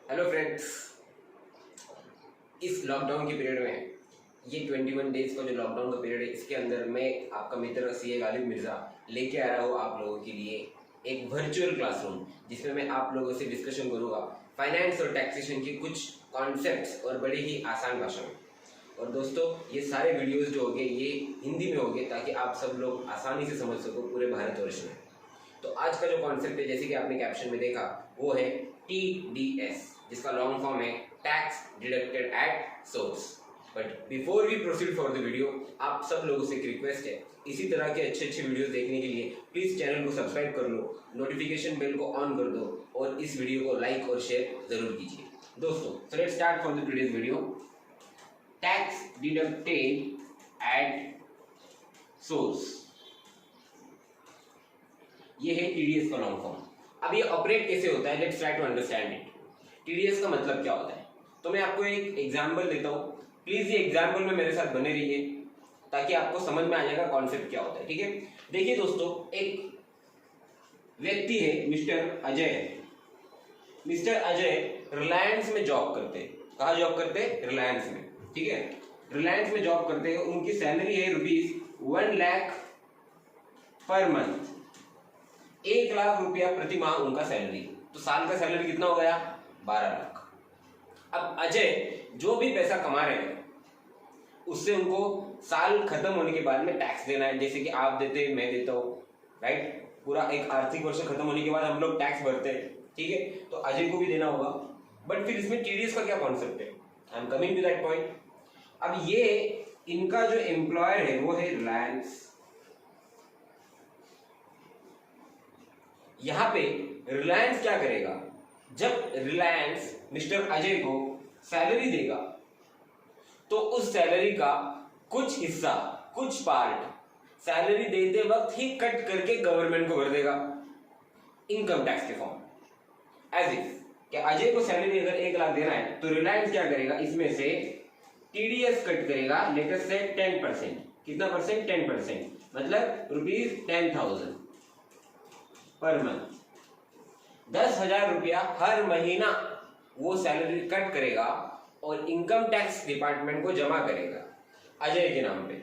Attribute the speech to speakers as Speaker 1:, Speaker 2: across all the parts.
Speaker 1: Hello friends, इस lockdown के period में ये 21 डेज का जो लॉकडाउन का पीरियड है, इसके अंदर मैं आपका मित्र सीए गालिब मिर्ज़ा लेके आ रहा हूँ आप लोगों के लिए एक वर्चुअल क्लासरूम, जिसमें मैं आप लोगों से डिस्कशन करूँगा फाइनेंस और टैक्सेशन के कुछ कॉन्सेप्ट्स और बड़े ही आसान भाषा में। और दोस्तों, ये सारे वीडियोस जो होंगे ये हिंदी में होंगे ताकि आप सब लोग आसानी से समझ सको पूरे भारतवर्ष में। तो आज का जो कॉन्सेप्ट है, जैसे कि आपने कैप्शन में देखा, वो है TDS, जिसका लॉन्ग फॉर्म है tax deducted at source. But before we proceed for the video, आप सब लोगों से एक रिक्वेस्ट है, इसी तरह के अच्छे अच्छे वीडियोस देखने के लिए प्लीज चैनल को सब्सक्राइब कर लो, नोटिफिकेशन बेल को ऑन कर दो और इस वीडियो को लाइक और शेयर जरूर कीजिए। दोस्तों, so let's start for the today's video. Tax deducted at source, ये है टीडीएस का लॉन्ग फॉर्म। अब ये ऑपरेट कैसे होता है, let's try to understand it. TDS का मतलब क्या होता है, तो मैं आपको एक एग्जांपल देता हूँ। प्लीज ये एग्जांपल में मेरे साथ बने रहिए ताकि आपको समझ में आ जाएगा कॉन्सेप्ट क्या होता है। ठीक है, देखिए दोस्तों, एक व्यक्ति है मिस्टर अजय। मिस्टर अजय रिलायंस में जॉब करते हैं। कहाँ जॉब करते हैं? रिलायंस में। ठीक है, रिलायंस में जॉब करते हैं। उनकी सैलरी है ₹1 लाख पर मंथ, 1 लाख रुपया प्रति माह उनका सैलरी। तो साल का सैलरी कितना हो गया? 12 लाख। अब अजय जो भी पैसा कमा रहे हैं उससे उनको साल खत्म होने के बाद में टैक्स देना है। जैसे कि आप देते हैं, मैं देता हूँ, राइट? पूरा एक आर्थिक वर्ष खत्म होने के बाद हम लोग टैक्स भरते हैं। ठीक है, तो अजय को भी देना होगा। बट फिर इसमें टीडीएस का क्या कॉन्सेप्ट है? I am coming to that point. अब ये इनका जो एम्प्लॉयर है वो है रिलायंस। यहां पे रिलायंस क्या करेगा, जब रिलायंस मिस्टर अजय को सैलरी देगा तो उस सैलरी का कुछ हिस्सा, कुछ पार्ट सैलरी देते वक्त ही कट करके गवर्नमेंट को भर देगा इनकम टैक्स के फॉर्म। एज इफ कि अजय को सैलरी अगर 1 लाख देना है तो रिलायंस क्या करेगा, इसमें से टीडीएस कट करेगा, लेटर से 10%। कितना परसेंट? 10%, मतलब ₹10,000 पर मंथ। 10,000 रुपया हर महीना वो सैलरी कट करेगा और इनकम टैक्स डिपार्टमेंट को जमा करेगा अजय के नाम पे।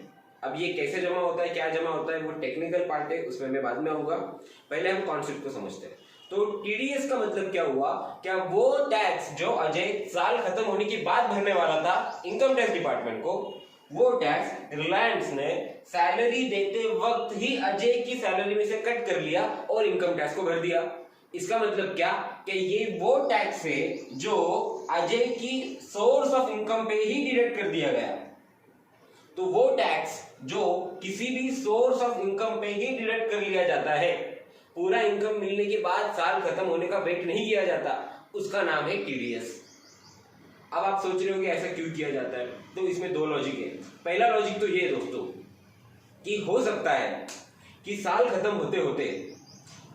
Speaker 1: अब ये कैसे जमा होता है, क्या जमा होता है, वो टेक्निकल पार्ट है, उसमें मैं बाद में आऊंगा। पहले हम कॉन्सेप्ट को समझते हैं। तो टीडीएस का मतलब क्या हुआ? क्या वो टैक्स जो अजय साल खत्म होने के बाद भरने वाला था इनकम टैक्स डिपार्टमेंट को, वो टैक्स रिलायंस ने सैलरी देते वक्त ही अजय की सैलरी में से कट कर लिया और इनकम टैक्स को भर दिया। इसका मतलब क्या कि ये वो टैक्स है जो अजय की सोर्स ऑफ इनकम पे ही डिडक्ट कर दिया गया। तो वो टैक्स जो किसी भी सोर्स ऑफ इनकम पे ही डिडक्ट कर लिया जाता है, पूरा इनकम मिलने के बाद साल खत्म होने का वेट नहीं किया जाता, उसका नाम है टीडीएस। अब आप सोच रहे हो कि ऐसा क्यों किया जाता है, तो इसमें 2 लॉजिक है। पहला लॉजिक तो ये दोस्तों कि हो सकता है कि साल खत्म होते होते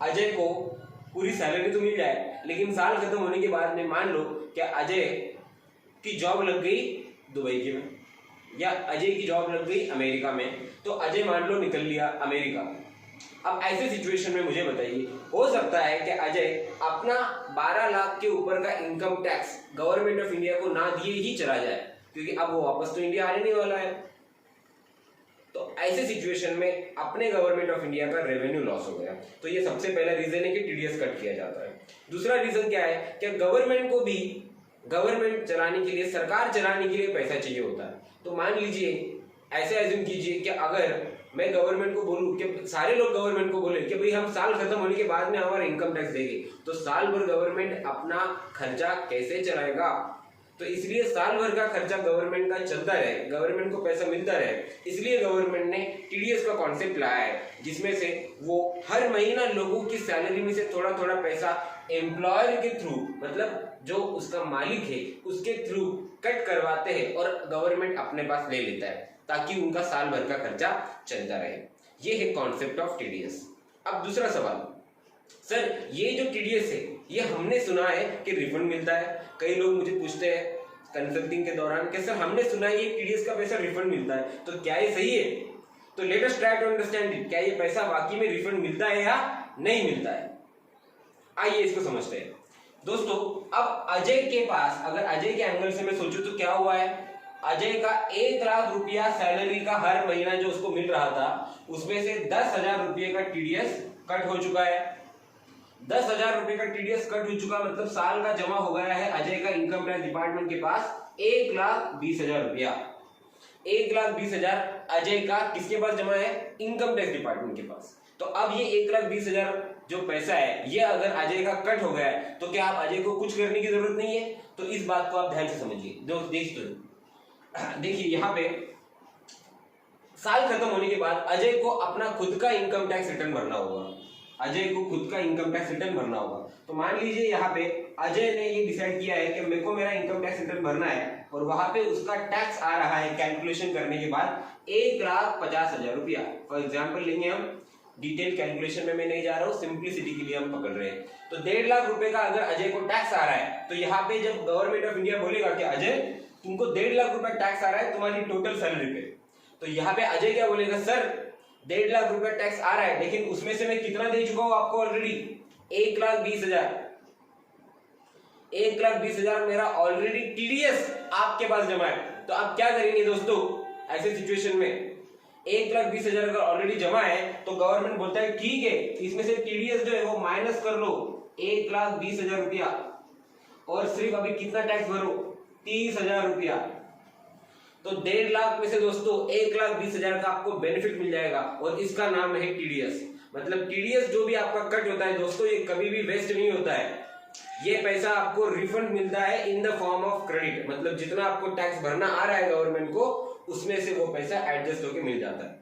Speaker 1: अजय को पूरी सैलरी तो मिल जाए, लेकिन साल खत्म होने के बाद में मान लो कि अजय की जॉब लग गई दुबई के में, या अजय की जॉब लग गई अमेरिका में, तो अजय मान लो निकल लिया अमेरिका। अब ऐसे सिचुएशन में मुझे बताइए, हो सकता है कि अजय अपना 12 लाख के ऊपर का income tax government of India को ना दिए ही चला जाए, क्योंकि अब वो वापस तो इंडिया आने नहीं वाला है। तो ऐसे सिचुएशन में अपने गवर्नमेंट ऑफ इंडिया का रेवेन्यू लॉस हो गया। तो ये सबसे पहला रीजन है कि टीडीएस कट किया जाता है। दूसरा रीजन क्या है, कि गवर्नमेंट को भी गवर्नमेंट चलाने के लिए, सरकार चलाने के लिए पैसा चाहिए होता है। तो मान लीजिए, ऐसे एज्यूम कीजिए कि अगर मैं गवर्नमेंट को बोलूं कि सारे लोग गवर्नमेंट को बोले कि भाई हम साल खत्म होने के बाद में हमारा इनकम टैक्स देंगे, तो साल भर गवर्नमेंट अपना खर्चा कैसे चलाएगा? तो इसलिए साल भर का खर्चा गवर्नमेंट का चलता रहे, गवर्नमेंट को पैसा मिलता रहे, इसलिए गवर्नमेंट ने टीडीएस का कॉन्सेप्ट लाया है, जिसमें से वो हर महीना लोगों की सैलरी में से थोड़ा थोड़ा पैसा एम्प्लॉयर के थ्रू, मतलब जो उसका मालिक है उसके थ्रू कट करवाते हैं और गवर्नमेंट अपने पास ले लेता है, ताकि उनका साल भर का खर्चा चलता रहे। ये है कॉन्सेप्ट ऑफ टीडीएस। अब दूसरा सवाल, सर ये जो टीडीएस है ये हमने सुना है कि रिफंड मिलता है। कई लोग मुझे पूछते हैं कंसल्टिंग के दौरान कि सर हमने सुना है ये टीडीएस का पैसा रिफंड मिलता है, तो क्या ये सही है? तो let us try to understand it. क्या ये पैसा वाकई में रिफंड मिलता है या नहीं मिलता है? आइए इसको समझते हैं। दोस्तों अब अजय के पास, अगर अजय के एंगल से मैं सोचूं तो क्या हुआ है, अजय का 1 लाख रुपया सैलरी का हर महीना जो उसको मिल रहा था, उसमें से 10,000 रुपये का टीडीएस कट हो चुका है। 10,000 रुपये का टीडीएस कट हो चुका, मतलब साल का जमा हो गया है अजय का इनकम टैक्स डिपार्टमेंट के पास 1,20,000 रुपया। 1,20,000 अजय का किसके पास जमा है, इनकम टैक्स डिपार्टमेंट के पास। तो अब ये 1,20,000 जो पैसा है, ये अगर अजय का कट हो गया है तो क्या आप अजय को कुछ करने की जरूरत नहीं है? तो इस बात को आप ध्यान से समझिए। देखिए यहाँ पे साल खत्म होने के बाद अजय को अपना खुद का इनकम टैक्स रिटर्न भरना होगा। अजय को खुद का इनकम टैक्स रिटर्न भरना होगा। तो मान लीजिए यहाँ पे अजय ने ये डिसाइड किया है कि मेरे को मेरा इनकम टैक्स रिटर्न भरना है, और वहां पे उसका टैक्स आ रहा है कैलकुलेशन करने के बाद 1,50,000 रुपया। फॉर एग्जाम्पल लेंगे हम, डिटेल कैलकुलेशन में मैं नहीं जा रहा हूँ, सिंप्लिसिटी के लिए हम पकड़ रहे हैं। तो 1.5 लाख रुपए का अगर अजय को टैक्स आ रहा है, तो यहाँ पे जब गवर्नमेंट ऑफ इंडिया बोलेगा कि अजय तुमको 1.5 लाख रुपए टैक्स आ रहा है तुम्हारी टोटल सैलरी पे, तो यहाँ पे अजय क्या बोलेगा, सर 1.5 लाख रुपए टैक्स आ रहा है, लेकिन उसमें से मैं कितना दे चुका हूं आपको ऑलरेडी, 1,20,000। 1,20,000 मेरा ऑलरेडी टीडीएस आपके पास जमा है। तो आप क्या करेंगे दोस्तों ऐसे सिचुएशन में, 1,20,000 अगर ऑलरेडी जमा है तो गवर्नमेंट बोलता है ठीक है, इसमें से टीडीएस जो है वो माइनस कर लो 1,20,000 रुपया, और सिर्फ अभी कितना टैक्स भरो, 30,000 रुपया। तो 1.5 लाख में से दोस्तों 1,20,000 का आपको बेनिफिट मिल जाएगा, और इसका नाम है टीडीएस। मतलब टीडीएस जो भी आपका कट होता है दोस्तों, ये कभी भी वेस्ट नहीं होता है, ये पैसा आपको रिफंड मिलता है in the form of credit. मतलब जितना आपको टैक्स भरना आ रहा है गवर्नमेंट को, उसमें से वो पैसा एडजस्ट होकर मिल जाता है।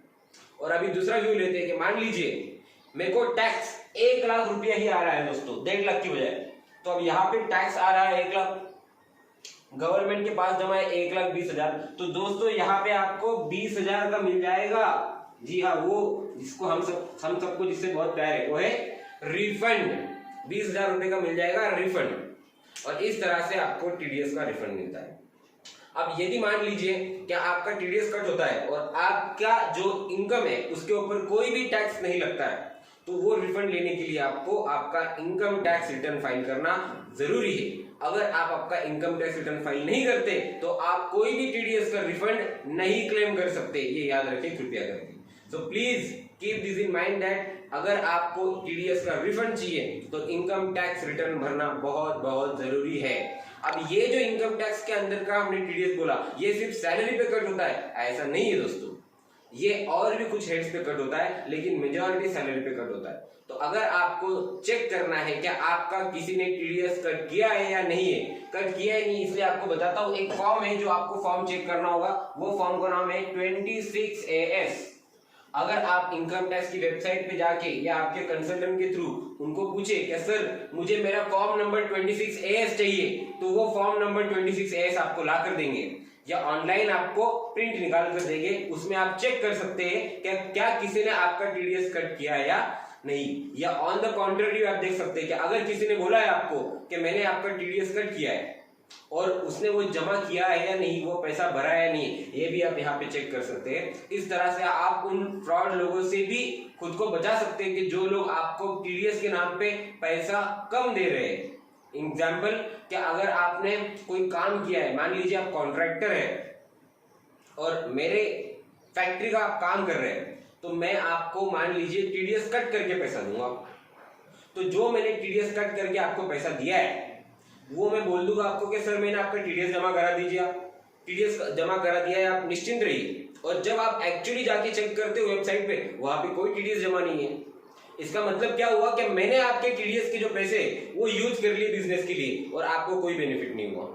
Speaker 1: और अभी दूसरा व्यू लेते हैं कि मान लीजिए मेरे को टैक्स 1 लाख रुपया ही आ रहा है दोस्तों, 1.5 लाख की बजाय। तो अब यहाँ पे टैक्स आ रहा है 1 लाख, गवर्नमेंट के पास जमा है 1,20,000। तो दोस्तों यहाँ पे आपको 20,000 का मिल जाएगा। जी हाँ, वो जिसको हम सबको जिससे बहुत प्यार है, वो है रिफंड। 20,000 रुपए का मिल जाएगा रिफंड, और इस तरह से आपको टीडीएस का रिफंड मिलता है। अब यदि मान लीजिए क्या आपका टीडीएस कट होता है और आपका जो इनकम है उसके ऊपर कोई भी टैक्स नहीं लगता है, तो वो रिफंड लेने के लिए आपको आपका इनकम टैक्स रिटर्न फाइल करना जरूरी है। अगर आप आपका इनकम टैक्स रिटर्न फाइल नहीं करते तो आप कोई भी टीडीएस का रिफंड नहीं क्लेम कर सकते, ये याद रखें कृपया करके। So please keep this in mind that अगर आपको टीडीएस का रिफंड चाहिए तो इनकम टैक्स रिटर्न भरना बहुत बहुत जरूरी है। अब ये जो इनकम टैक्स के अंदर का हमने टीडीएस बोला, ये सिर्फ सैलरी पे कट होता है, ऐसा नहीं है दोस्तों, ये और भी कुछ हेड्स पे कट होता है, लेकिन मेजॉरिटी सैलरी पे कट होता है। तो अगर आपको चेक करना है क्या आपका किसी ने टीडीएस कट किया है या नहीं है, कट किया है नहीं, इसलिए आपको बताता हूं, एक फॉर्म है जो आपको फॉर्म चेक करना होगा। वो फॉर्म का नाम है 26AS। अगर आप इनकम टैक्स की वेबसाइट पे जाके या आपके कंसल्टेंट के थ्रू उनको पूछे कि सर मुझे मेरा फॉर्म नंबर 26AS चाहिए, तो वो फॉर्म नंबर 26AS आपको ला कर देंगे, या ऑनलाइन आपको प्रिंट निकाल कर देंगे। उसमें आप चेक कर सकते हैं कि क्या किसी ने आपका टीडीएस कट किया है या नहीं। या ऑन द कॉन्ट्ररी आप देख सकते हैं कि अगर किसी ने बोला है आपको कि मैंने आपका टीडीएस कट किया है और उसने वो जमा किया है या नहीं, वो पैसा भरा है या नहीं, ये भी आप यहाँ पे चेक कर सकते हैं। इस तरह से आप उन फ्रॉड लोगों से भी खुद को बचा सकते हैं कि जो लोग आपको टीडीएस के नाम पे पैसा कम दे रहे हैं। एग्जाम्पल कि अगर आपने कोई काम किया है, मान लीजिए आप कॉन्ट्रैक्टर है और मेरे फैक्ट्री का आप काम कर रहे हैं, तो मैं आपको मान लीजिए टीडीएस कट करके पैसा दूंगा। तो जो मैंने टीडीएस कट करके आपको पैसा दिया है वो मैं बोल दूंगा आपको कि सर मैंने आपका टीडीएस जमा करा दीजिए, आप टीडीएस जमा करा दिया है, आप निश्चिंत रहिए। और जब आप एक्चुअली जाके चेक करते हो वेबसाइट पे, वहां पे कोई टीडीएस जमा नहीं है। इसका मतलब क्या हुआ कि मैंने आपके टीडीएस के जो पैसे वो यूज कर लिए बिजनेस के लिए और आपको कोई बेनिफिट नहीं हुआ।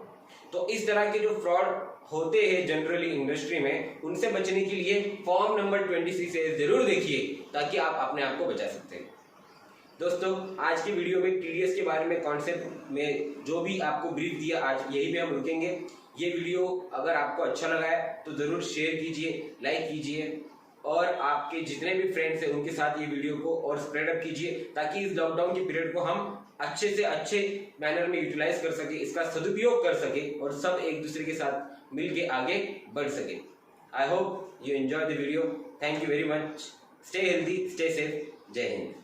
Speaker 1: तो इस तरह के जो फ्रॉड होते हैं जनरली इंडस्ट्री में, उनसे बचने के लिए फॉर्म नंबर 26 जरूर देखिए ताकि आप अपने आप को बचा सकते हैं। दोस्तों आज की वीडियो में टीडीएस के बारे में कॉन्सेप्ट में जो भी आपको ब्रीफ दिया, आज यही पे हम रुकेंगे। ये वीडियो अगर आपको अच्छा लगा है तो जरूर शेयर कीजिए, लाइक कीजिए, और आपके जितने भी फ्रेंड्स हैं उनके साथ ये वीडियो को और स्प्रेड अप कीजिए, ताकि इस लॉकडाउन के पीरियड को हम अच्छे से अच्छे मैनर में यूटिलाइज कर सके, इसका सदुपयोग कर सके और सब एक दूसरे के साथ मिलके आगे बढ़ सके। I hope you enjoy the video. Thank you very much. Stay healthy, stay safe. जय हिंद।